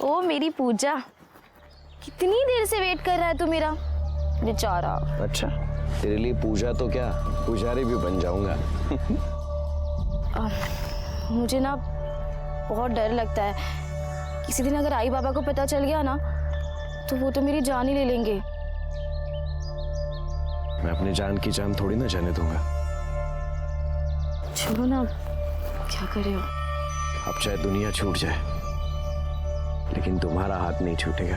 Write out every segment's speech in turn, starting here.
ओ मेरी पूजा, कितनी देर से वेट कर रहा है तू मेरा बेचारा। अच्छा, तेरे लिए पूजा तो क्या, पुजारी भी बन जाऊंगा। मुझे ना बहुत डर लगता है, किसी दिन अगर आई बाबा को पता चल गया ना तो वो तो मेरी जान ही ले लेंगे। मैं अपने जान की जान थोड़ी ना जाने दूंगा। चलो ना, क्या करे हो। अब चाहे दुनिया छूट जाए लेकिन तुम्हारा हाथ नहीं छूटेगा।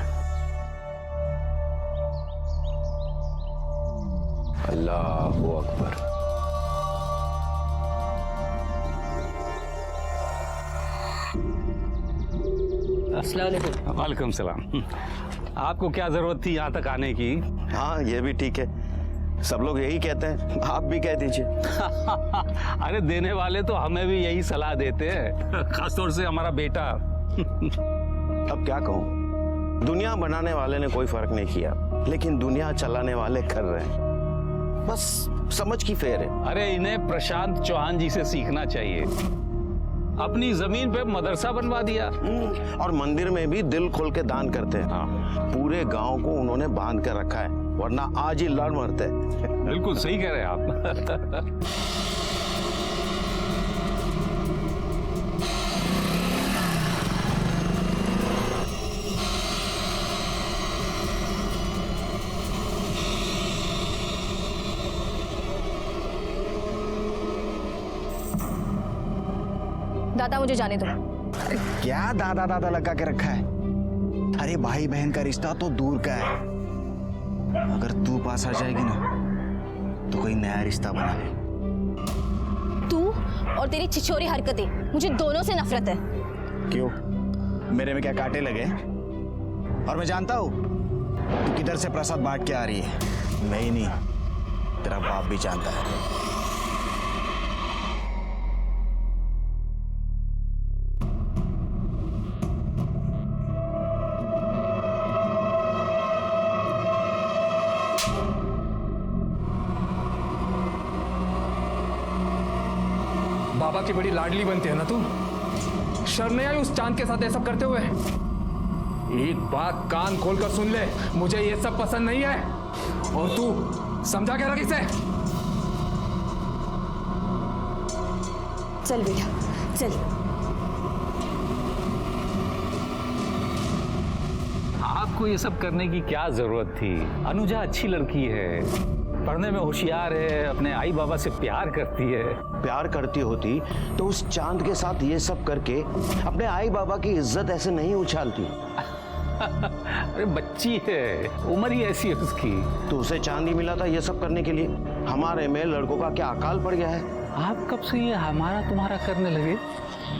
अल्लाहू अकबर। अस्सलाम वालेकुम। वालेकुम सलाम। आपको क्या जरूरत थी यहाँ तक आने की? हाँ, ये भी ठीक है, सब लोग यही कहते हैं, आप भी कह दीजिए। अरे देने वाले तो हमें भी यही सलाह देते हैं, खासतौर से हमारा बेटा। अब क्या कहूँ, दुनिया बनाने वाले ने कोई फर्क नहीं किया, लेकिन दुनिया चलाने वाले कर रहे हैं, बस समझ की फेर है। अरे इन्हें प्रशांत चौहान जी से सीखना चाहिए, अपनी जमीन पे मदरसा बनवा दिया। और मंदिर में भी दिल खोल के दान करते हैं। हाँ, पूरे गांव को उन्होंने बांध कर रखा है, वरना आज ही लड़ मरते। बिल्कुल सही कह रहे हैं आप। दादा मुझे जाने दो। अरे क्या दादा दादा लगा के रखा है? अरे भाई बहन का रिश्ता तो दूर का है, अगर तू पास आ जाएगी ना तो कोई नया रिश्ता बना ले। तू और तेरी छिछोरी हरकतें, मुझे दोनों से नफरत है। क्यों, मेरे में क्या कांटे लगे? और मैं जानता हूँ तू किधर से प्रसाद बांट के आ रही है, मैं ही नहीं तेरा बाप भी जानता है। बाबा की बड़ी लाडली बनती है ना तू? शर्म नहीं आई उस चांद के साथ ये सब करते हुए? एक बात कान खोलकर सुन ले, मुझे ये सब पसंद नहीं है, और तू समझा क्या रख इसे? चल बेटा चल। आपको ये सब करने की क्या जरूरत थी? अनुजा अच्छी लड़की है, पढ़ने में होशियार है, अपने आई बाबा से प्यार करती है। प्यार करती होती तो उस चांद के साथ ये सब करके अपने आई बाबा की इज्जत ऐसे नहीं उछालती। अरे बच्ची है, उम्र ही ऐसी है उसकी। तो उसे चांद ही मिला था ये सब करने के लिए, हमारे में लड़कों का क्या अकाल पड़ गया है। आप कब से ये हमारा तुम्हारा करने लगे?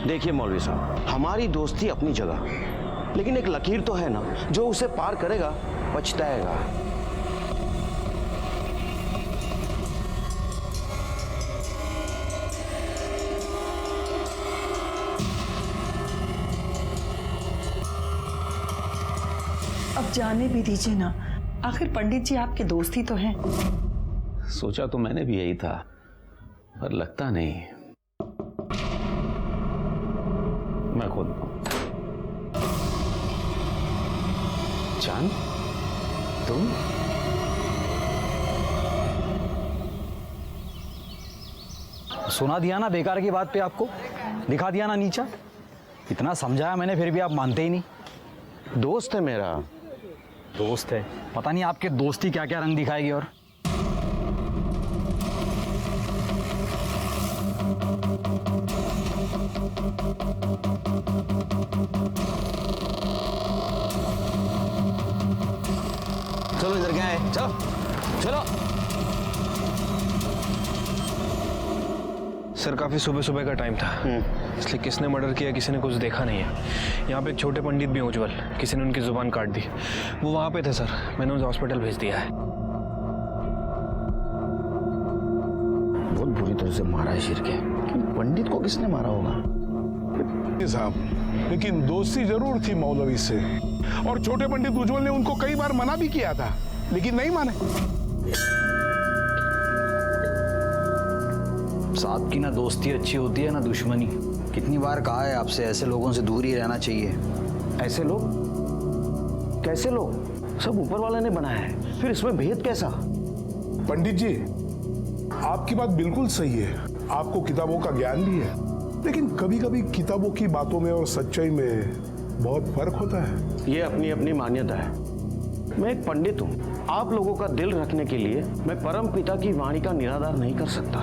देखिए मौलवी साहब, हमारी दोस्ती अपनी जगह, लेकिन एक लकीर तो है ना, जो उसे पार करेगा पछताएगा। अब जाने भी दीजिए ना, आखिर पंडित जी आपके दोस्त ही तो हैं। सोचा तो मैंने भी यही था, पर लगता नहीं। मैं खुद चांद, तुम? सुना दिया ना बेकार की बात पे, आपको दिखा दिया ना नीचा। इतना समझाया मैंने, फिर भी आप मानते ही नहीं। दोस्त है मेरा। दोस्त है, पता नहीं आपके दोस्ती क्या क्या रंग दिखाएगी। और चलो इधर क्या है, चलो चलो। सर काफ़ी सुबह सुबह का टाइम था, इसलिए किसने मर्डर किया किसी ने कुछ देखा नहीं है। यहाँ पे एक छोटे पंडित भी हैं उज्जवल, किसी ने उनकी जुबान काट दी। वो वहाँ पे थे सर, मैंने उसे हॉस्पिटल भेज दिया है। बहुत बुरी तरह से मारा है शिर के। पंडित को किसने मारा होगा? साहब, लेकिन दोस्ती जरूर थी मौलवी से, और छोटे पंडित उज्जवल ने उनको कई बार मना भी किया था, लेकिन नहीं माने। साहब की ना दोस्ती अच्छी होती है ना दुश्मनी। कितनी बार कहा है आपसे, ऐसे लोगों से दूर ही रहना चाहिए। ऐसे लोग कैसे लोग? सब ऊपर वाले ने बनाया है, फिर इसमें भेद कैसा? पंडित जी, आपकी बात बिल्कुल सही है, आपको किताबों का ज्ञान भी है, लेकिन कभी कभी किताबों की बातों में और सच्चाई में बहुत फर्क होता है। ये अपनी अपनी मान्यता है। मैं एक पंडित हूँ, आप लोगों का दिल रखने के लिए मैं परम पिता की वाणी का निराधार नहीं कर सकता।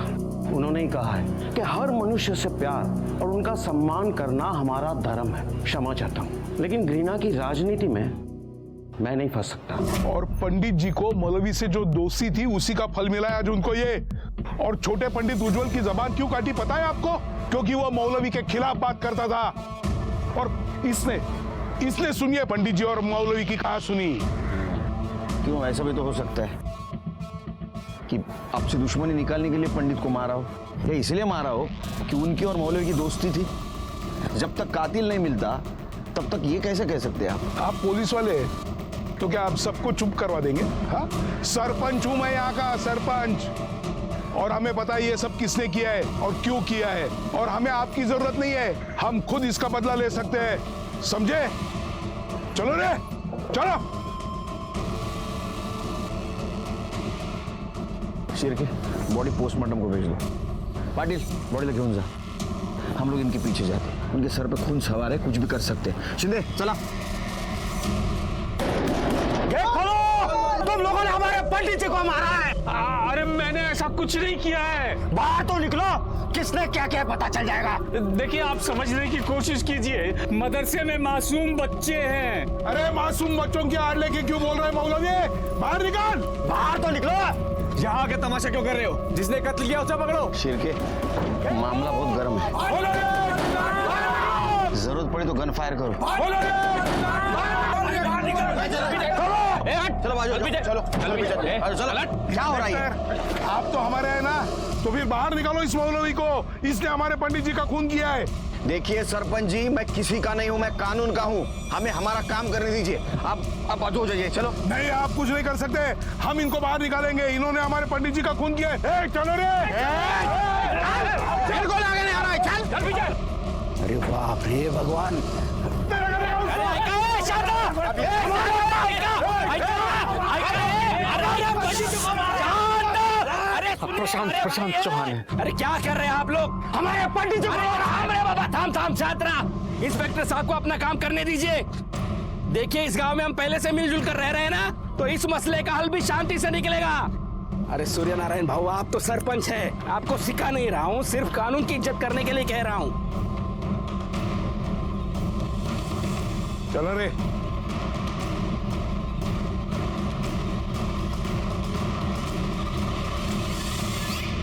उन्होंने ही कहा है कि हर मनुष्य से प्यार और उनका सम्मान करना हमारा धर्म है। क्षमा चाहता हूँ, लेकिन घृणा की राजनीति में मैं नहीं फंस सकता। और पंडित जी को मौलवी से जो दोस्ती थी उसी का फल मिला है आज उनको ये। और छोटे पंडित उज्जवल की जबान क्यों काटी पता है आपको? क्योंकि वो मौलवी के खिलाफ बात करता था। और इसने सुनिए पंडित जी और मौलवी की कहा सुनी। क्यों, ऐसा भी तो हो सकता है कि आपसे दुश्मनी निकालने के लिए पंडित को मारा हो, या इसलिए मारा हो कि उनकी और मौलवी की दोस्ती थी। जब तक कातिल नहीं मिलता तब तक ये कैसे कह सकते हैं आप पुलिस वाले तो क्या आप सबको चुप करवा देंगे? हाँ, सरपंच हूं मैं यहाँ का, सरपंच। और हमें पता है ये सब किसने किया है और क्यों किया है, और हमें आपकी जरूरत नहीं है, हम खुद इसका बदला ले सकते हैं, समझे? चलो रे, चलो। शेर के बॉडी पोस्टमार्टम को भेज दो। पाटिल, बॉडी लेके जा, हम लोग इनके पीछे जाते हैं। उनके सर पे खून सवार है, कुछ भी कर सकते हैं। शिंदे चला। तुम लोगों ने हमारे पंडित जी को मारा है। अरे मैंने ऐसा कुछ नहीं किया है। बाहर तो निकलो, किसने क्या क्या पता चल जाएगा। देखिए, आप समझने की कोशिश कीजिए, मदरसे में मासूम बच्चे हैं। अरे मासूम बच्चों की आड़ लेके क्यों बोल रहे हैं मौलवी? बाहर निकाल, बाहर तो निकलो। यहाँ के तमाशा क्यों कर रहे हो? जिसने कत्ल किया उसे पकड़ो। शेर के मामला बहुत गर्म है, जरूरत पड़ी तो गन फायर करो। चलो बाजू, चलो क्या हो रहा है? आप तो हमारे हैं ना, तो फिर बाहर निकालो इस मौलवी को, इसने हमारे पंडित जी का खून किया है। देखिए सरपंच जी, मैं किसी का नहीं हूँ, मैं कानून का हूँ, हमें हमारा काम करने दीजिए। आप बाजू हो जाइए। चलो। नहीं, आप कुछ नहीं कर सकते, हम इनको बाहर निकालेंगे, इन्होंने हमारे पंडित जी का खून किया है। चलो रे, तेरे को लगे नहीं आ रहा है, चल चल। अरे बाप रे भगवान। प्रशांत चौहान है। अरे क्या कर रहे हैं आप लोग? हमारे पंडित जी को। हमारे बाबा, थाम छात्रा, इंस्पेक्टर साहब को अपना काम करने दीजिए। देखिए, इस गांव में हम पहले से मिलजुल कर रह रहे हैं ना, तो इस मसले का हल भी शांति से निकलेगा। अरे सूर्य नारायण भाऊ, आप तो सरपंच हैं, आपको सिखा नहीं रहा हूँ, सिर्फ कानून की इज्जत करने के लिए कह रहा हूँ। चलो रे।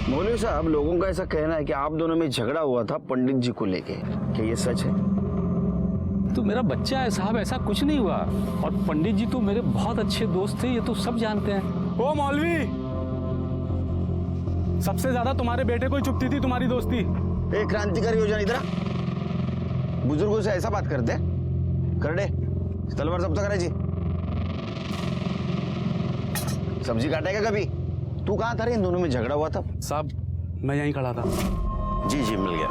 मौलवी साहब, लोगों का ऐसा कहना है कि आप दोनों में झगड़ा हुआ था पंडित जी को लेके, क्या ये सच है? तो मेरा बच्चा है साहब, ऐसा कुछ नहीं हुआ। और पंडित जी तो मेरे बहुत अच्छे दोस्त थे, ये तो सब जानते हैं। ओ मौलवी, सबसे ज्यादा तुम्हारे बेटे को ही चुभती थी तुम्हारी दोस्ती। एक क्रांतिकारी योजना इधर, बुजुर्गों से ऐसा बात करते करडे, तलवार जब्त करायची। सब्जी काटेगा कभी? तू कहाँ था रे? इन दोनों में झगड़ा हुआ था। साहब, मैं यहीं खड़ा था। जी जी, मिल गया।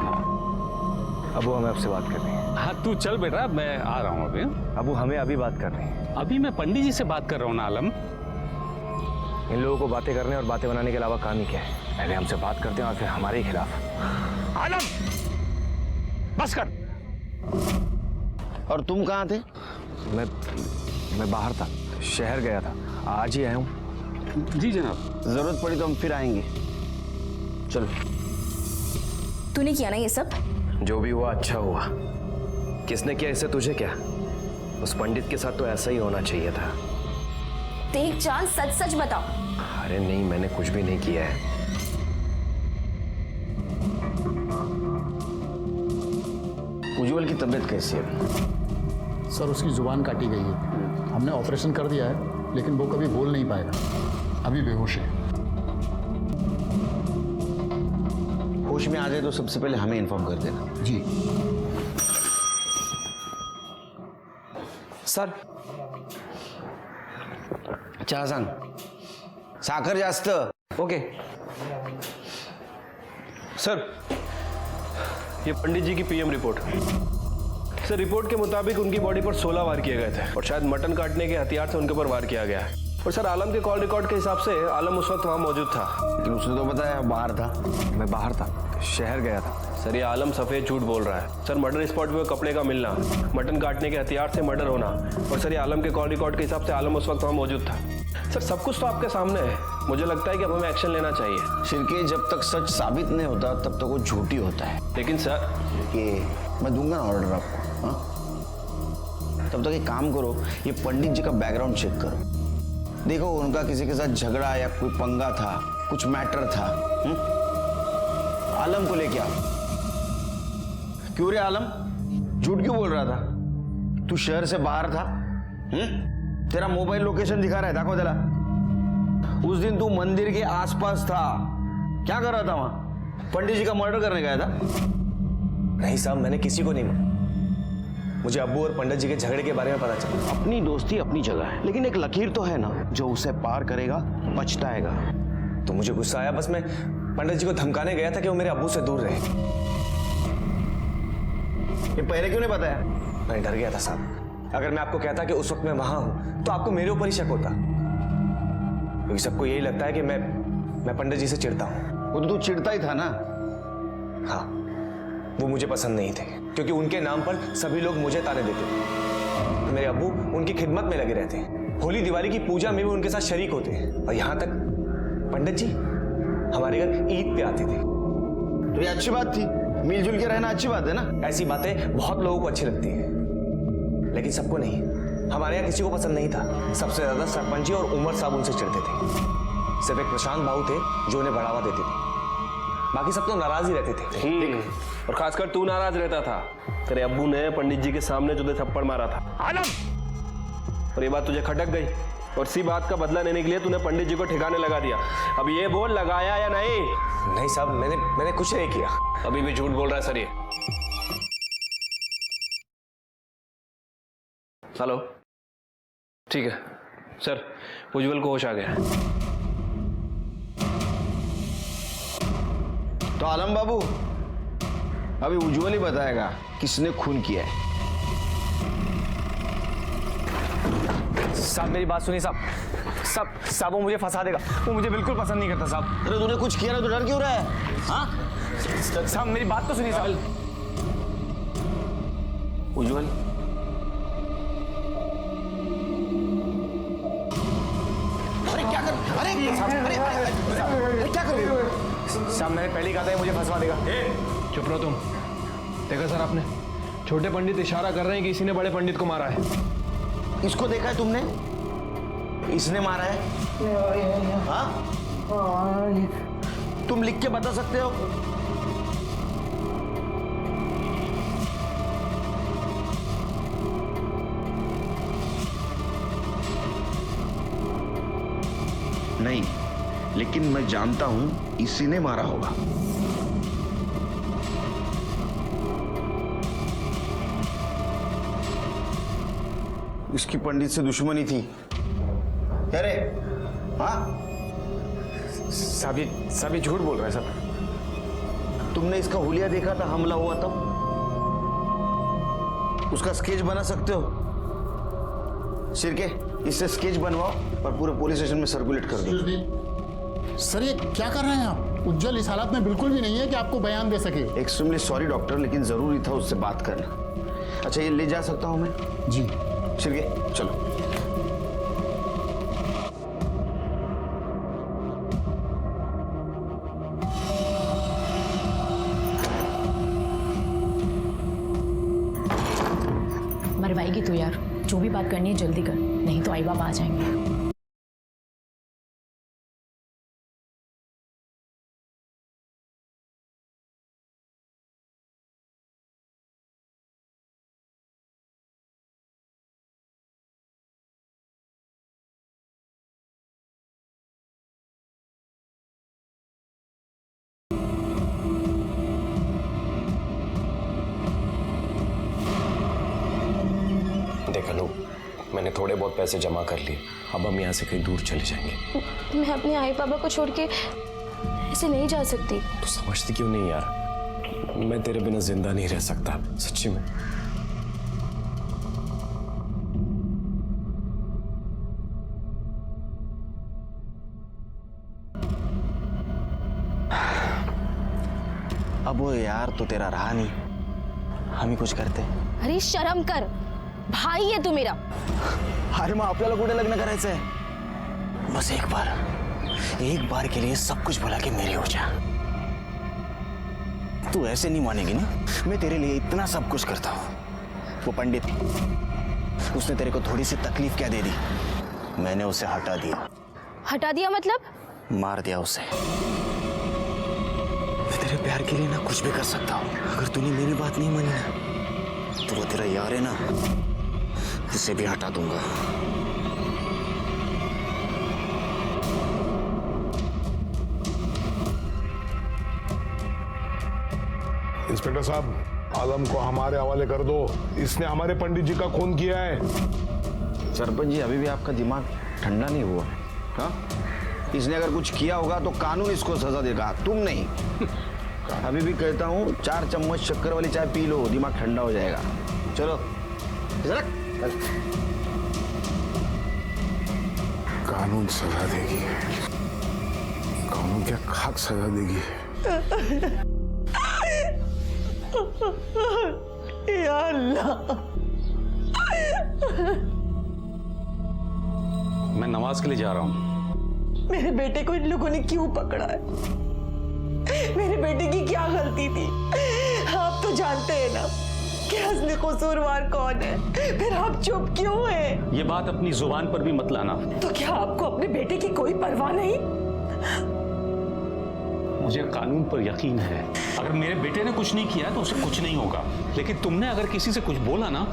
अबू, हमें आपसे बात करनी है। हाँ, तू चल बेटा, मैं आ रहा हूँ अभी। अबू, हमें अभी बात करनी है। अभी मैं पंडित जी से बात कर रहा हूँ ना आलम। इन लोगों को बातें करने और बातें बनाने के अलावा काम ही क्या है? पहले हमसे बात करते हैं और फिर हमारे ही खिलाफ। आलम, बस कर। और तुम कहाँ थे? मैं बाहर था, शहर गया था, आज ही आया हूँ। जी जनाब। जरूरत पड़ी तो हम फिर आएंगे। चलो। तूने किया ना ये सब? जो भी हुआ अच्छा हुआ। किसने किया इससे तुझे क्या? उस पंडित के साथ तो ऐसा ही होना चाहिए था। देख चांद, सच सच बता। अरे नहीं, मैंने कुछ भी नहीं किया है। उज्जवल की तबीयत कैसी है? सर, उसकी जुबान काटी गई है। हमने ऑपरेशन कर दिया है, लेकिन वो कभी बोल नहीं पाएगा, अभी बेहोश है। होश में आ जाए तो सबसे पहले हमें इन्फॉर्म कर देना। जी सर। चहा सांग, साखर जास्त। ओके सर, ये पंडित जी की पीएम रिपोर्ट। सर रिपोर्ट के मुताबिक उनकी बॉडी पर 16 वार किए गए थे और शायद मटन काटने के हथियार से उनके ऊपर वार किया गया है। और सर आलम के कॉल रिकॉर्ड के हिसाब से आलम उस वक्त वहाँ मौजूद था। लेकिन उसने तो बताया बाहर था। मैं बाहर था, शहर गया था। सर ये आलम सफेद झूठ बोल रहा है। सर मर्डर स्पॉट पे कपड़े का मिलना, मटन काटने के हथियार से मर्डर होना, और सर ये आलम के कॉल रिकॉर्ड के हिसाब से आलम उस वक्त वहाँ मौजूद था। सर सब कुछ तो आपके सामने है। मुझे लगता है कि अब हमें एक्शन लेना चाहिए। शिरके, जब तक सच साबित नहीं होता तब तक वो झूठी होता है। लेकिन सर ये मैं दूंगा ना ऑर्डर आपको, हाँ? तब तक एक काम करो, ये पंडित जी का बैकग्राउंड चेक करो। देखो उनका किसी के साथ झगड़ा या कोई पंगा था, कुछ मैटर था। आलम को लेके आओ। क्यों रे आलम, झूठ क्यों बोल रहा था? तू शहर से बाहर था? तेरा मोबाइल लोकेशन दिखा रहा है, दाखो जरा। उस दिन तू मंदिर के आसपास था, क्या कर रहा था वहां? पंडित जी का मर्डर करने गया था? नहीं साहब, मैंने किसी को नहीं मारा। मुझे अब्बू और पंडित जी के झगड़े के बारे में पता चला। अपनी दोस्ती अपनी जगह है, लेकिन एक लकीर तो है ना, जो उसे पार करेगा पछताएगा। तो मुझे गुस्सा आया, बस मैं पंडित जी को धमकाने गया था कि वो मेरे अब्बू से दूर रहे। ये पहले क्यों नहीं बताया? मैं डर गया था साहब। अगर मैं आपको कहता कि उस वक्त मैं वहां हूं तो आपको मेरे ऊपर ही शक होता, क्योंकि सबको यही लगता है कि मैं पंडित जी से चिढ़ता हूं। वो तो तू चिढ़ता ही था ना। हाँ, वो मुझे पसंद नहीं थे, क्योंकि उनके नाम पर सभी लोग मुझे ताने देते थे। मेरे अब्बू उनकी खिदमत में लगे रहते, होली दिवाली की पूजा में भी उनके साथ शरीक होते, और यहां तक पंडित जी हमारे घर ईद पे आते थे। तो ये अच्छी बात थी, मिलजुल के रहना अच्छी बात है ना। ऐसी बातें बहुत लोगों को अच्छी लगती है, लेकिन सबको नहीं। हमारे यहाँ किसी को पसंद नहीं था। सबसे ज्यादा सरपंच जी और उमर साहब उनसे चिढ़ते थे। सिर्फ एक प्रशांत बाबू थे जो उन्हें बढ़ावा देते थे, बाकी सब तो नाराज ही रहते थे। और खासकर तू नाराज रहता था। तेरे अब्बू ने पंडित जी के सामने तुझे थप्पड़ मारा था आलम, और ये बात तुझे खटक गई, और इसी बात का बदला लेने के लिए तूने पंडित जी को ठिकाने लगा दिया। अब ये बोल, लगाया या नहीं? नहीं साहब, मैंने कुछ नहीं किया। अभी भी झूठ बोल रहा है सर ये। हेलो, ठीक है सर, उज्जवल को होश आ गया। तो आलम बाबू, अभी उज्जवल ही बताएगा किसने खून किया है। साहब मेरी बात सुनिए साहब। साहब वो मुझे फंसा देगा, वो मुझे बिल्कुल पसंद नहीं करता साहब। अरे तूने कुछ किया ना तो डर क्यों रहा है? हाँ साहब मेरी बात तो सुनिए साहब। उज्जवल, अरे क्या कर, अरे क्या कर रहे हो? साहब मैंने पहले ही कहा था ये मुझे फंसवा देगा। चुप रहो तुम। देखा सर आपने, छोटे पंडित इशारा कर रहे हैं कि इसी ने बड़े पंडित को मारा है। इसको देखा है तुमने? इसने मारा है? हाँ? तुम लिख के बता सकते हो? नहीं, लेकिन मैं जानता हूं इसी ने मारा होगा। इसकी पंडित से दुश्मनी थी। अरे हाँ साहब ये झूठ बोल रहा है साहब। तुमने इसका हुलिया देखा था हमला हुआ तब? उसका स्केच बना सकते हो? शिरके, इससे स्केच बनवाओ और पूरे पुलिस स्टेशन में सर्कुलेट कर दो। सर ये क्या कर रहे हैं आप? उज्जवल इस हालत में बिल्कुल भी नहीं है कि आपको बयान दे सके। एक्सट्रीमली सॉरी डॉक्टर, लेकिन जरूरी था उससे बात करना। अच्छा ये ले जा सकता हूं मैं? जी। शिरके चलो। मरवाएगी तो यार, जो भी बात करनी है जल्दी कर, नहीं तो आई बाबा आ जाएंगे। देख अनु, मैंने थोड़े बहुत पैसे जमा कर लिए, अब हम यहाँ से कहीं दूर चले जाएंगे। मैं अपने आई पापा को छोड़ के ऐसे नहीं जा सकती। तू समझती क्यों नहीं यार? मैं तेरे बिना जिंदा नहीं रह सकता, सच्ची में। अब वो यार तो तेरा रहा नहीं, हम ही कुछ करते. अरे शर्म कर, भाई है तू मेरा. अरे मग आपल्याला कुठे लग्न करायचंय? बस एक बार के लिए सब कुछ भुला के मेरी हो जा. तू ऐसे नहीं मानेगी ना, मैं तेरे लिए इतना सब कुछ करता हूँ. वो पंडित, उसने तेरे को थोड़ी सी तकलीफ क्या दे दी, मैंने उसे हटा दिया. हटा दिया मतलब? मार दिया उसे. मैं तेरे प्यार के लिए ना कुछ भी कर सकता हूँ. अगर तूने मेरी बात नहीं मानी ना, तो वो तेरा यार है ना, उसे भी हटा दूंगा. इंस्पेक्टर साहब, आलम को हमारे हवाले कर दो. इसने हमारे पंडित जी का खून किया है. सरपंच जी, अभी भी आपका दिमाग ठंडा नहीं हुआ? हाँ, इसने अगर कुछ किया होगा तो कानून इसको सजा देगा, तुम नहीं. अभी भी कहता हूँ 4 चम्मच शक्कर वाली चाय पी लो, दिमाग ठंडा हो जाएगा. चलो कानून सजा देगी. कानून क्या खाक सजा देगी. या अल्लाह, मैं नमाज के लिए जा रहा हूँ. मेरे बेटे को इन लोगों ने क्यों पकड़ा है? मेरे बेटे की क्या गलती थी? आप तो जानते हैं ना कि असली कसूरवार कौन है. फिर आप चुप क्यों हैं? ये बात अपनी जुबान पर भी मत लाना. तो क्या आपको अपने बेटे की कोई परवाह नहीं? मुझे कानून पर यकीन है. अगर मेरे बेटे ने कुछ नहीं किया तो उसे कुछ नहीं होगा, लेकिन तुमने अगर किसी से कुछ बोला ना,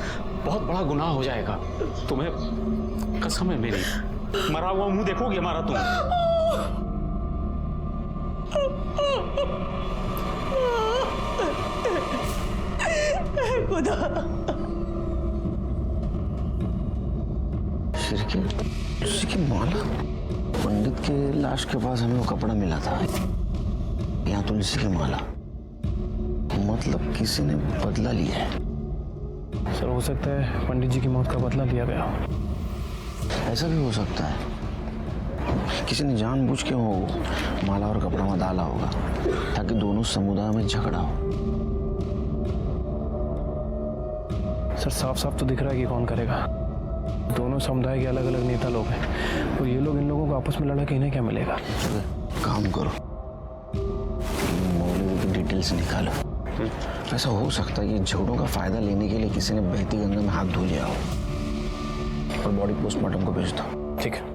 बहुत बड़ा गुनाह हो जाएगा. तुम्हें कसम है मेरी, मरा हुआ मुंह देखोगे हमारा तुम. खुदा, तुलसी की माला. पंडित के लाश के पास हमें वो कपड़ा मिला था, यहाँ तुलसी की माला. मतलब किसी ने बदला लिया है. सर, हो सकता है पंडित जी की मौत का बदला लिया गया. ऐसा भी हो सकता है, किसी ने जानबूझ के वो माला और कपड़ा में डाला होगा ताकि दोनों समुदाय में झगड़ा हो. सर, साफ साफ तो दिख रहा है कि कौन करेगा. दोनों समुदाय के अलग अलग नेता लोग हैं और ये लोग इन लोगों को आपस में लड़ा के इन्हें क्या मिलेगा? काम करो, मौलवी की डिटेल्स निकालो. ऐसा हो सकता है ये झगड़ों का फायदा लेने के लिए किसी ने बहती गंगा में हाथ धो लिया हो. और बॉडी पोस्टमार्टम को भेज दो. ठीक है.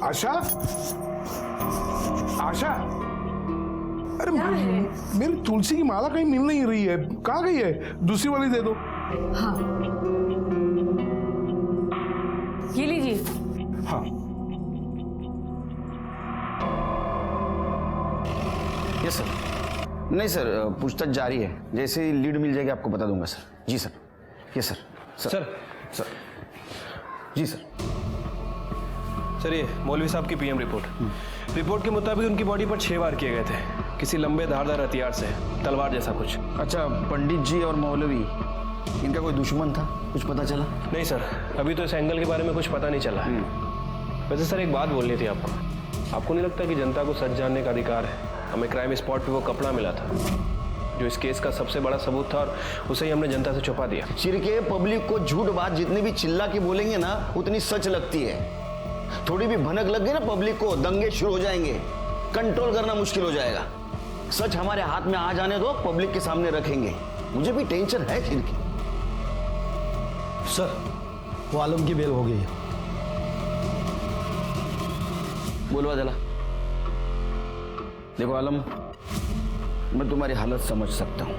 आशा, आशा, अरे मेरी तुलसी की माला कहीं मिल नहीं रही है. कहाँ गई है? दूसरी वाली दे दो. हाँ, ये लीजिए. हाँ. Yes sir. नहीं सर, पूछताछ जारी है. जैसे ही लीड मिल जाएगी आपको बता दूंगा सर. जी सर. Yes sir. सर, जी सर. सर, ये मौलवी साहब की पीएम रिपोर्ट. रिपोर्ट के मुताबिक उनकी बॉडी पर 6 वार किए गए थे, किसी लंबे धारदार हथियार से, तलवार जैसा कुछ. अच्छा, पंडित जी और मौलवी, इनका कोई दुश्मन था? कुछ पता चला? नहीं सर, अभी तो इस एंगल के बारे में कुछ पता नहीं चला है. वैसे सर, एक बात बोलनी थी आपको. आपको नहीं लगता कि जनता को सच जानने का अधिकार है? हमें क्राइम स्पॉट पे वो कपड़ा मिला था जो इस केस का सबसे बड़ा सबूत था, और उसे ही हमने जनता से छुपा दिया. चिरके पब्लिक को झूठ बात जितनी भी चिल्ला के बोलेंगे ना, उतनी सच लगती है. थोड़ी भी भनक लग गई ना पब्लिक को, दंगे शुरू हो जाएंगे, कंट्रोल करना मुश्किल हो जाएगा. सच हमारे हाथ में आ जाने दो, पब्लिक के सामने रखेंगे. मुझे भी टेंशन है चिरके. सर, वो आलम की बेल हो गई है. बोलवा जला. देखो आलम, मैं तुम्हारी हालत समझ सकता हूं,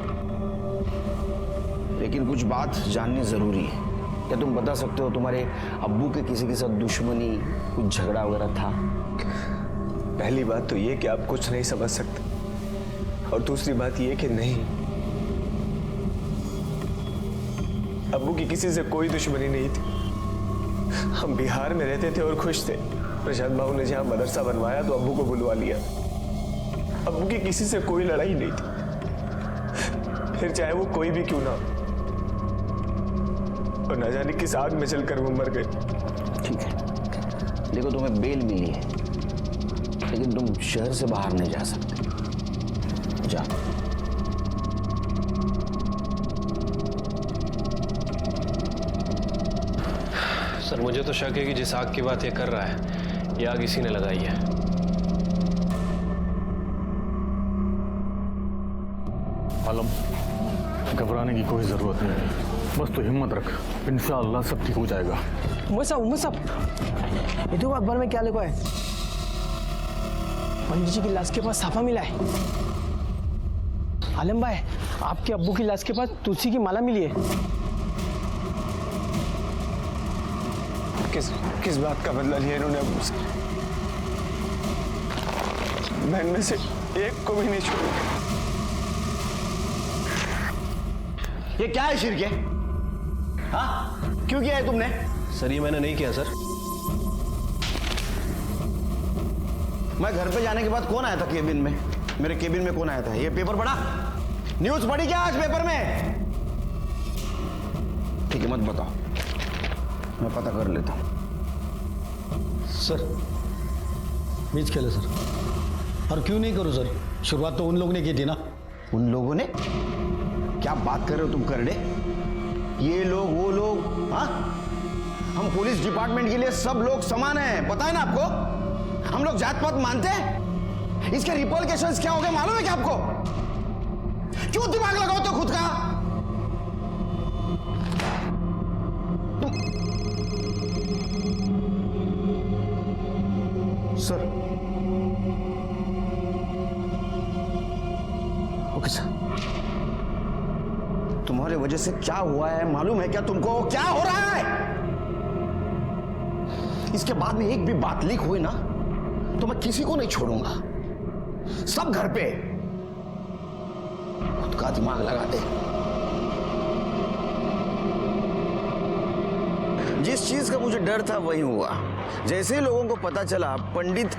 लेकिन कुछ बात जाननी जरूरी है. क्या तुम बता सकते हो तुम्हारे अब्बू के किसी के साथ दुश्मनी, कुछ झगड़ा वगैरह था? पहली बात तो ये कि आप कुछ नहीं समझ सकते, और दूसरी बात ये कि नहीं, अब्बू की किसी से कोई दुश्मनी नहीं थी. हम बिहार में रहते थे और खुश थे. प्रशांत बाबू ने जहां मदरसा बनवाया तो अब्बू को बुलवा लिया. अब्बू की किसी से कोई लड़ाई नहीं थी. फिर चाहे वो कोई भी क्यों ना हो। और न जाने किस आग में जलकर वो मर गए। ठीक है, देखो तुम्हें बेल मिली है, लेकिन तुम शहर से बाहर नहीं जा सकते। जा। सर मुझे तो शक है कि जिस आग की बात ये कर रहा है ये आग इसी ने लगाई है। आलम, घबराने की कोई जरूरत नहीं है, बस तो हिम्मत रख, इंशाअल्लाह सब ठीक हो जाएगा। उमर साहब ये तो अखबार में क्या लिखा है? पंडित जी की लाश के पास साफा मिला है। आलम भाई, आपके अब्बू की लाश के पास तुलसी की माला मिली है। किस बात का बदला लिया इन्होंने अब्बू से? मैं इनमें से एक को भी नहीं छोड़ूंगा। ये क्या है शिरके? हाँ, क्यों किया है तुमने? सर ये मैंने नहीं किया सर। मैं घर पे जाने के बाद कौन आया था केबिन में? मेरे केबिन में कौन आया था? ये पेपर पढ़ा? न्यूज़ पढ़ी क्या आज पेपर में? ठीक है, मत बताओ, मैं पता कर लेता हूं। सर मीच खेले सर, और क्यों नहीं करूं सर? शुरुआत तो उन लोगों ने की थी ना। उन लोगों ने? क्या बात कर रहे हो तुम करड़े? ये लोग वो लोग? हाँ, हम पुलिस डिपार्टमेंट के लिए सब लोग समान हैं, पता है ना आपको? हम लोग जात पात मानते हैं? इसके रिपॉर्केशंस क्या हो गए मालूम है क्या आपको? क्यों दिमाग लगाओ तो खुद का? सर, ओके सर, तुम्हारे वजह से क्या हुआ है मालूम है क्या तुमको? क्या हो रहा है? इसके बाद में एक भी बात लीक हुई ना तो मैं किसी को नहीं छोड़ूंगा। सब घर पे खुद का दिमाग लगाते। जिस चीज का मुझे डर था वही हुआ। जैसे ही लोगों को पता चला पंडित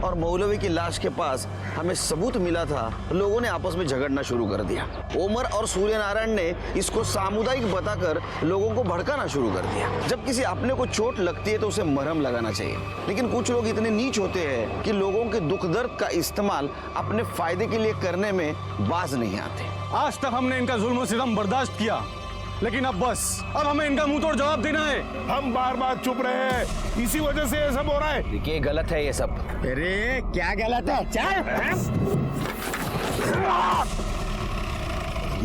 और मौलवी की लाश के पास हमें सबूत मिला था, लोगों ने आपस में झगड़ना शुरू कर दिया। ओमर और सूर्यनारायण ने इसको सामुदायिक बताकर लोगों को भड़काना शुरू कर दिया। जब किसी अपने को चोट लगती है तो उसे मरहम लगाना चाहिए, लेकिन कुछ लोग इतने नीच होते हैं कि लोगों के दुख दर्द का इस्तेमाल अपने फायदे के लिए करने में बाज नहीं आते। आज तक हमने इनका जुल्म सितम बर्दाश्त किया, लेकिन अब बस, अब हमें इनका मुंह तोड़ जवाब देना है। हम बार बार चुप रहे हैं, इसी वजह से ये सब हो रहा है। देखिए गलत है ये सब। अरे क्या गलत है? चल।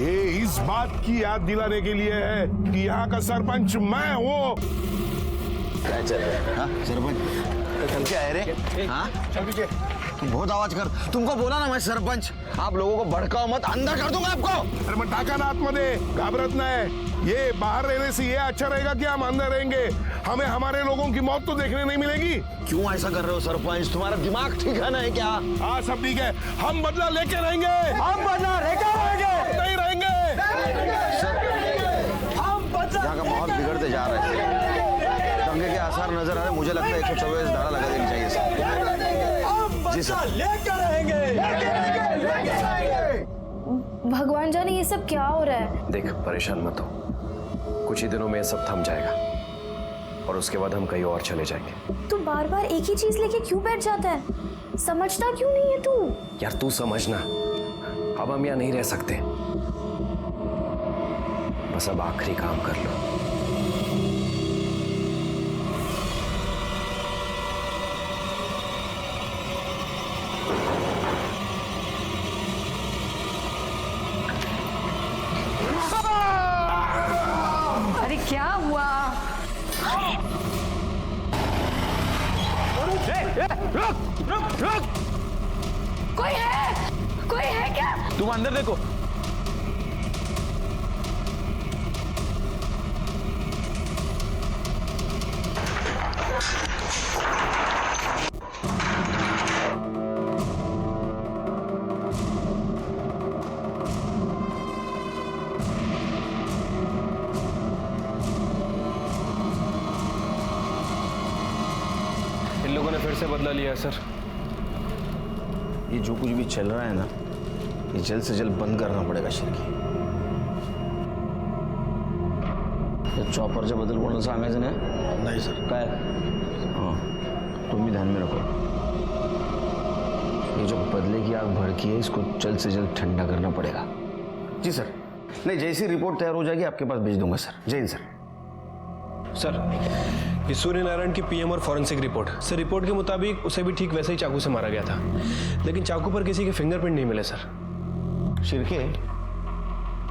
ये इस बात की याद दिलाने के लिए है कि यहाँ का सरपंच मैं हूँ। क्या चल रहा है? हाँ सरपंच चल के आए रे? हाँ तुम बहुत आवाज कर, तुमको बोला ना मैं सरपंच। आप लोगों को भड़काओ मत, अंदर कर दूंगा आपको। अरे मग टाका ना आतमध्ये, घाबरत नाही। ये बाहर रहने से ये अच्छा रहेगा कि हम अंदर रहेंगे? हमें हमारे लोगों की मौत तो देखने नहीं मिलेगी। क्यों ऐसा कर रहे हो सरपंच? तुम्हारा दिमाग ठिकाना है क्या? हाँ सब ठीक है, हम बदला लेके रहेंगे। हम बदला लेकर रहेंगे। नहीं रहेंगे। हम बदला यहाँ का माहौल बिगड़ते जा रहा है, दंगे के आसार नजर आ रहे। मुझे लगता है 144 धारा लगा देनी चाहिए सर। जी सर। लेकर रहेंगे। भगवान जाने ये सब क्या हो रहा है। देख परेशान मत हो, कुछ ही दिनों में सब थम जाएगा और उसके बाद हम कहीं और चले जाएंगे। तू बार बार एक ही चीज लेके क्यों बैठ जाता है? समझता क्यों नहीं है तू? यार तू समझना, अब हम यहाँ नहीं रह सकते। बस अब आखिरी काम कर लो। अरे क्या हुआ? रुक। कोई है क्या? तुम अंदर देखो। इन लोगों ने फिर से बदला लिया है सर। ये जो कुछ भी चल रहा है ना, ये जल्द से जल्द बंद करना पड़ेगा शिरकी। या चॉपरच्या बद्दल कोणाला सांगायचं नाही? नाही सर. काय? हाँ, तुम भी ध्यान में रखो. ये जो बदले की आग भड़की है इसको जल्द से जल्द ठंडा करना पड़ेगा. जी सर. नहीं, जैसी रिपोर्ट तैयार हो जाएगी आपके पास भेज दूंगा सर. जय हिंद सर. सर, ये सूर्य नारायण की पीएम और फॉरेंसिक रिपोर्ट. सर, रिपोर्ट के मुताबिक उसे भी ठीक वैसे ही चाकू से मारा गया था, लेकिन चाकू पर किसी के फिंगरप्रिंट नहीं मिले सर. शिरके,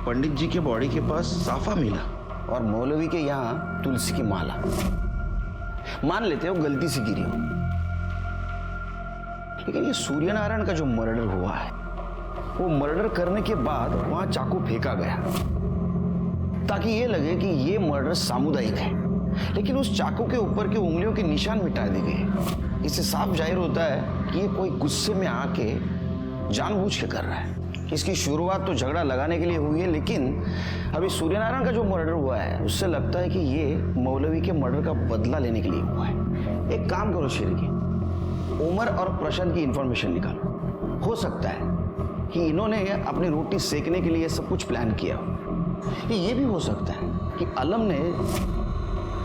पंडित जी के बॉडी के पास साफा मिला और मौलवी के यहाँ तुलसी की माला. मान लेते हो गलती से गिरी हो, लेकिन ये सूर्य नारायण का जो मर्डर हुआ है वो मर्डर करने के बाद वहां चाकू फेंका गया ताकि ये लगे कि ये मर्डर सामुदायिक है, लेकिन उस चाकू के ऊपर के उंगलियों के निशान मिटा दिए गए. इससे साफ जाहिर होता है कि ये कोई गुस्से में आके जानबूझ के कर रहा है. इसकी शुरुआत तो झगड़ा लगाने के लिए हुई है, लेकिन अभी सूर्यनारायण का जो मर्डर हुआ है उससे लगता है कि ये मौलवी के मर्डर का बदला लेने के लिए हुआ है. एक काम करो शिरकी, उमर और प्रशांत की इंफॉर्मेशन निकालो. हो सकता है कि इन्होंने अपनी रोटी सेकने के लिए सब कुछ प्लान किया हो. ये भी हो सकता है कि अलम ने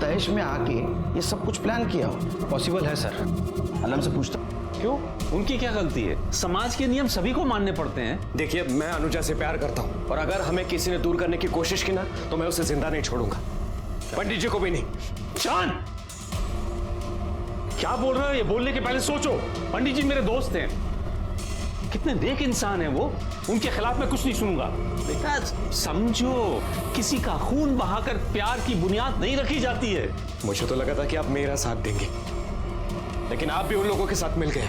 तैश में आके ये सब कुछ प्लान किया हो. पॉसिबल है सर. अलम से पूछता. क्यों? उनकी क्या गलती है? समाज के नियम सभी को मानने पड़ते हैं. देखिए, मैं अनुजा से प्यार करता हूँ और अगर हमें किसी ने दूर करने की कोशिश की ना तो मैं उसे जिंदा नहीं छोड़ूंगा. पंडित जी को भी नहीं. चांद, क्या बोल रहे हो? ये बोलने के पहले सोचो. पंडित जी मेरे दोस्त हैं, कितने नेक इंसान हैं वो. उनके खिलाफ मैं कुछ नहीं सुनूंगा. बेटा समझो, किसी का खून बहाकर प्यार की बुनियाद नहीं रखी जाती है. मुझे तो लगा था कि आप मेरा साथ देंगे, लेकिन आप भी उन लोगों के साथ मिल गए.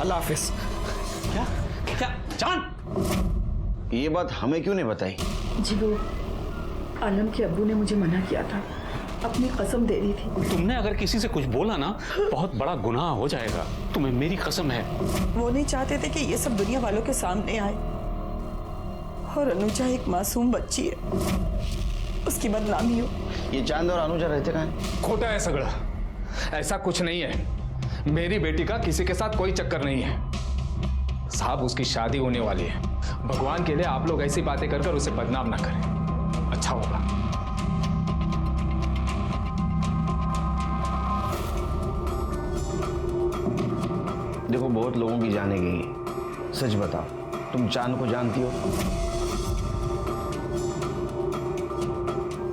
अल्लाह हाफिज. क्या क्या चांद, ये बात हमें क्यों नहीं बताई? जी वो आलम के अब्बू ने मुझे मना किया था, अपनी कसम दे दी थी. तुमने अगर किसी से कुछ बोला ना बहुत बड़ा गुनाह हो जाएगा. तुम्हें मेरी कसम है. वो नहीं चाहते थे कि ये सब दुनिया वालों के सामने आए. और अनुजा एक मासूम बच्ची है, उसकी बदनामी हो. ये चांद और अनुजा रहते कहाँ हैं? खोटा है सगड़ा. ऐसा कुछ नहीं है. मेरी बेटी का किसी के साथ कोई चक्कर नहीं है साहब. उसकी शादी होने वाली है. भगवान के लिए आप लोग ऐसी बातें कर उसे बदनाम ना करें, अच्छा होगा. देखो, बहुत लोगों की जाने गई. सच बताओ, तुम चांद को जानती हो?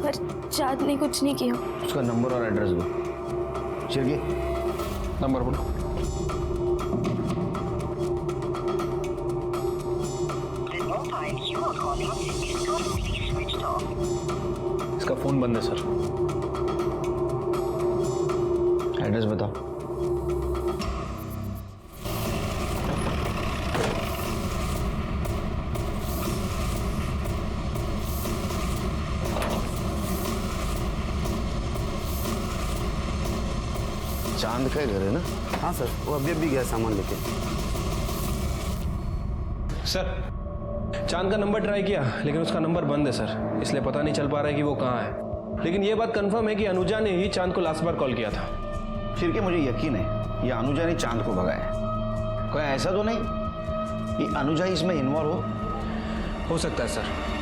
पर चांद ने कुछ नहीं किया. उसका नंबर और एड्रेस दो. शिरकी, नंबर बोलो. इसका फोन बंद है सर. एड्रेस बताओ. चांद का घर है ना? हाँ सर, वो अभी गया सामान लेके. सर, चांद का नंबर ट्राई किया लेकिन उसका नंबर बंद है सर, इसलिए पता नहीं चल पा रहा है कि वो कहाँ है. लेकिन ये बात कंफर्म है कि अनुजा ने ही चांद को लास्ट बार कॉल किया था. फिर के मुझे यकीन है ये अनुजा ने चांद को भगाया. कोई ऐसा तो नहीं कि अनुजा इसमें इन्वॉल्व हो सकता है सर.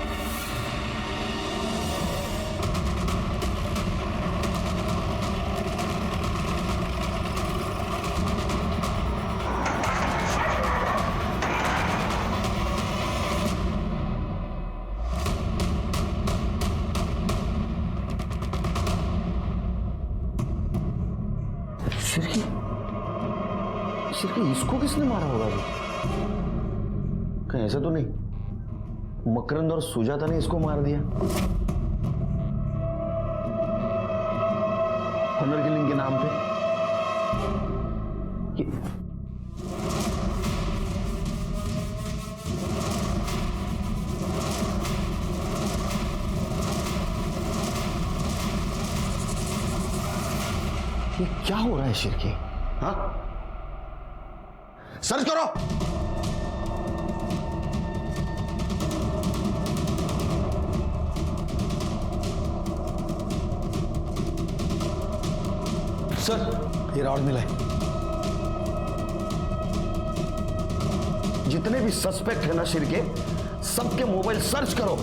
शिरकी, इसको किसने मारा होगा अभी? कहीं ऐसा तो नहीं मकरंद और सुजाता ने इसको मार दिया? ऑनर किलिंग के नाम पे? ये क्या हो रहा है शिरकी? हाँ, सर्च करो. सर, ये राउंड मिला है. जितने भी सस्पेक्ट है ना शिरके, सबके मोबाइल सर्च करो.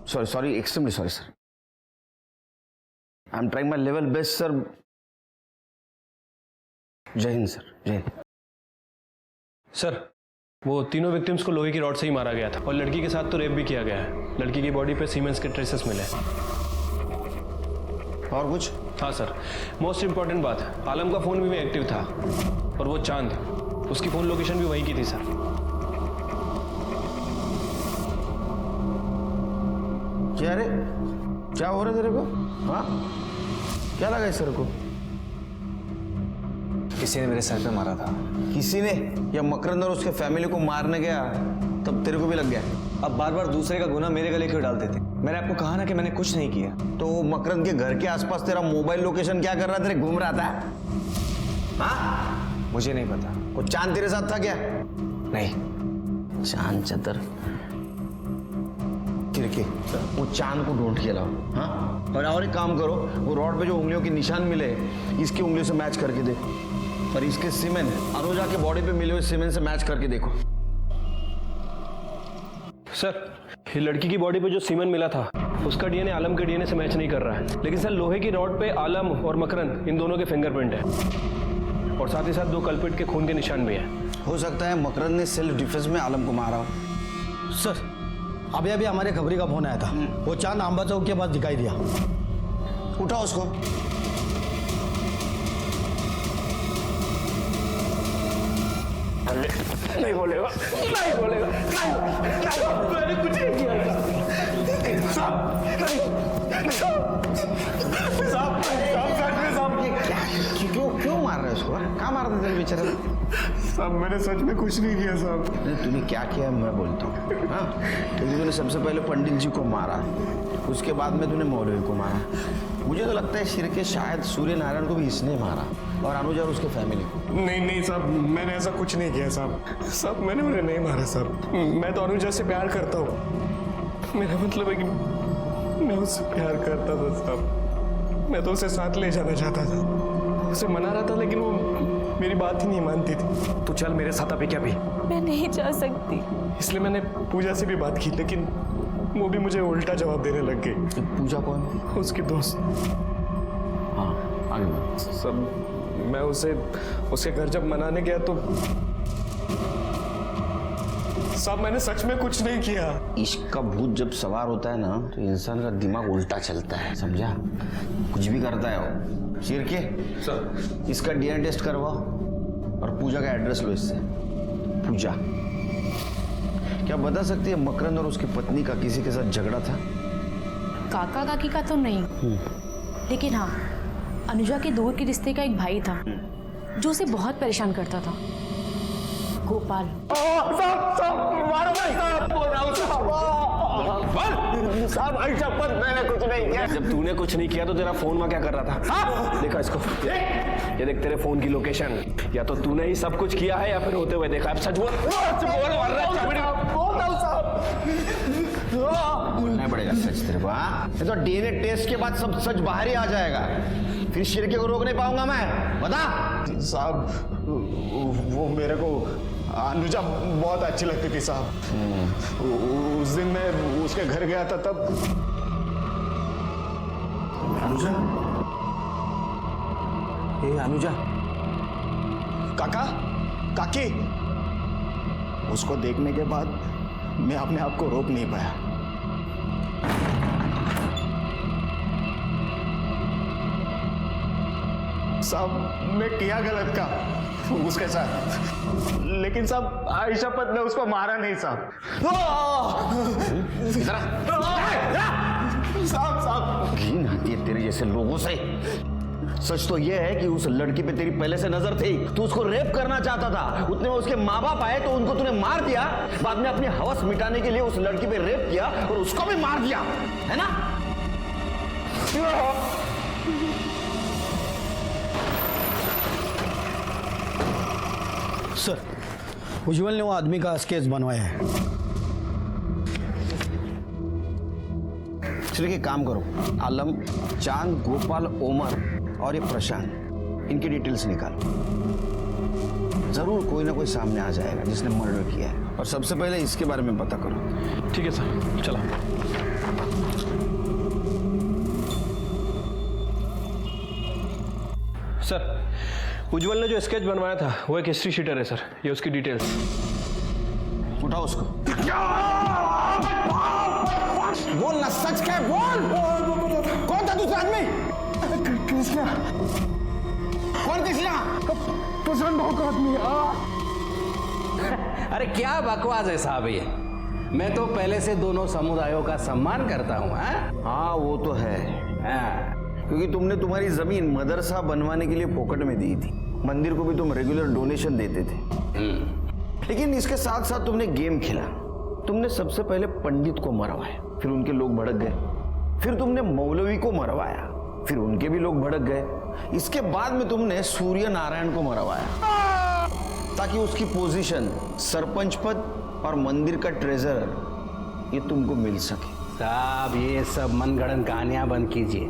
Sorry extremely sorry sir. I am trying my level best sir. जय हिंद सर, जय हिंद। सर वो तीनों विक्टिम्स को लोहे की रॉड से ही मारा गया था और लड़की के साथ तो रेप भी किया गया है। लड़की की बॉडी पे सीमेंस के ट्रेसेस मिले। और कुछ? हाँ सर, मोस्ट इंपॉर्टेंट बात, आलम का फोन भी एक्टिव था और वो चांद, उसकी फोन लोकेशन भी वहीं की थी सर। क्या रे, क्या हो रहा है तेरे को? हाँ, क्या लगा इस सर को? किसी ने मेरे सर पे मारा था। किसी ने या मकरंद और उसके फैमिली को मारने गया तब तेरे को भी लग गया? अब बार बार दूसरे का गुनाह मेरे गले क्यों डालते थे? मैंने आपको कहा ना कि मैंने कुछ नहीं किया। तो मकरंद के घर के आसपास तेरा मोबाइल लोकेशन क्या कर रहा था? तेरे घूम रहा था? हाँ, मुझे नहीं पता। वो चांद तेरे साथ था क्या? नहीं। चांद चतर तिरके, वो चांद को ढूंढ के लाओ। हाँ, और एक काम करो, वो रॉड पे जो उंगलियों के निशान मिले इसकी उंगलियों से मैच करके दे, और इसके सीमेंट अनुजा के बॉडी पे मिले हुए सीमेंट से मैच करके देखो। सर ये लड़की की बॉडी पे जो सीमेंट मिला था उसका डीएनए आलम के डीएनए से मैच नहीं कर रहा है, लेकिन सर लोहे की रॉड पे आलम और मकरंद इन दोनों के फिंगरप्रिंट है और साथ ही साथ 2 कल्प्रिट के खून के निशान भी है। हो सकता है मकरंद ने सेल्फ डिफेंस में आलम को मारा हो। सर अभी अभी हमारे खबरी का फोन आया था, वो चांद आंबा चौक के पास दिखाई दिया। उठाओ उसको। नहीं बोलेगा, नहीं बोलेगा, मैंने कुछ नहीं किया। क्यों मार रहे हो उसको? क्या मार रहे थे बेचारे? साहब मैंने सच में कुछ नहीं किया साहब। तूने क्या किया मैं बोलता हूँ। हाँ, क्योंकि तूने सबसे पहले पंडित जी को मारा, उसके बाद में तूने मौलवी को मारा। मुझे तो लगता है शिरके शायद सूर्य नारायण को भी इसने मारा और अनुजा और उसके फैमिली को। नहीं साहब, मैंने ऐसा कुछ नहीं किया साहब। साहब मैंने उन्हें नहीं मारा साहब। मैं तो अनुजा से प्यार करता हूँ। मेरा मतलब है कि मैं उससे प्यार करता था साहब। मैं तो उसे साथ ले जाना चाहता था, उसे मना रहा था, लेकिन वो मेरी बात ही नहीं मानती थी। तू चल मेरे साथ अभी। क्या भी? मैं नहीं जा सकती। इसलिए मैंने पूजा से भी बात की, लेकिन वो भी मुझे उल्टा जवाब देने लग गई। पूजा कौन? उसकी दोस्त। हाँ, आगे सब मैं उसके घर जब मनाने गया तो साहब मैंने सच में कुछ नहीं किया। इश्क का भूत जब सवार होता है ना तो इंसान का दिमाग उल्टा चलता है, समझा? कुछ भी करता है वो। शिरके सर इसका डीएनए टेस्ट करवाओ और पूजा का एड्रेस लो इससे। पूजा क्या बता सकती है मकरंद और उसकी पत्नी का किसी के साथ झगड़ा था? काका काकी का तो नहीं, लेकिन हाँ अनुजा के दूर के रिश्ते का एक भाई था जो उसे बहुत परेशान करता था, गोपाल। साहब भाई शपथ मैंने कुछ नहीं किया। जब तूने कुछ नहीं किया तो तेरा फोन वहां क्या कर रहा था? देखा इसको, ये देख तेरे फोन की लोकेशन। या तो तूने ही सब कुछ किया है या फिर होते हुए देखा। अब सच बोल। बोलना पड़ेगा सच तेरे को। हाँ, तो डीएनए टेस्ट के बाद सब सच बाहर ही आ जाएगा, फिर शिरके को रोक नहीं पाऊंगा मैं। बता। साहब वो मेरे को अनुजा बहुत अच्छी लगती थी साहब। उस दिन मैं उसके घर गया था तब। अनुजा? ए अनुजा, काका, काकी। उसको देखने के बाद मैं अपने आप को रोक नहीं पाया। साहब मैं किया गलत का उसके साथ, लेकिन साहब आयशा पत ने उसको मारा नहीं साहब। साहब घिन आती है तेरे जैसे लोगों से। सच तो यह है कि उस लड़की पे तेरी पहले से नजर थी, तू उसको रेप करना चाहता था। उतने में उसके माँ बाप आए तो उनको तूने मार दिया, बाद में अपनी हवस मिटाने के लिए उस लड़की पे रेप किया और उसको भी मार दिया, है ना? सर उज्जवल ने वो आदमी का स्केच बनवाया है। चलिए एक काम करो, आलम, चांद, गोपाल, ओमर और ये प्रशांत, इनकी डिटेल्स निकालो। जरूर कोई ना कोई सामने आ जाएगा जिसने मर्डर किया है, और सबसे पहले इसके बारे में पता करो। ठीक है सर, चलो। सर उज्जवल ने जो स्केच बनवाया था वो एक हिस्ट्री शीटर है सर, ये उसकी डिटेल्स। उठाओ उसको। बोल ना, सच क्या है, बोल। कौन था दूसरा आदमी? कृष्णा। कौन कृष्णा? प्रसन्न भाव का आदमी। अरे क्या बकवास है साहब ये। मैं तो पहले से दोनों समुदायों का सम्मान करता हूँ। हाँ वो तो है, क्योंकि तुमने तुम्हारी जमीन मदरसा बनवाने के लिए फोकट में दी थी, मंदिर को भी तुम रेगुलर डोनेशन देते थे। लेकिन इसके साथ साथ तुमने गेम खेला। तुमने सबसे पहले पंडित को मरवाया, फिर उनके लोग भड़क गए। फिर तुमने मौलवी को मरवाया, फिर उनके भी लोग भड़क गए। इसके बाद में तुमने सूर्य नारायण को मरवाया, ताकि उसकी पोजीशन, सरपंच पद और मंदिर का ट्रेजरर ये तुमको मिल सके। साहब ये सब मनगढ़ंत कहानियां बंद कीजिए।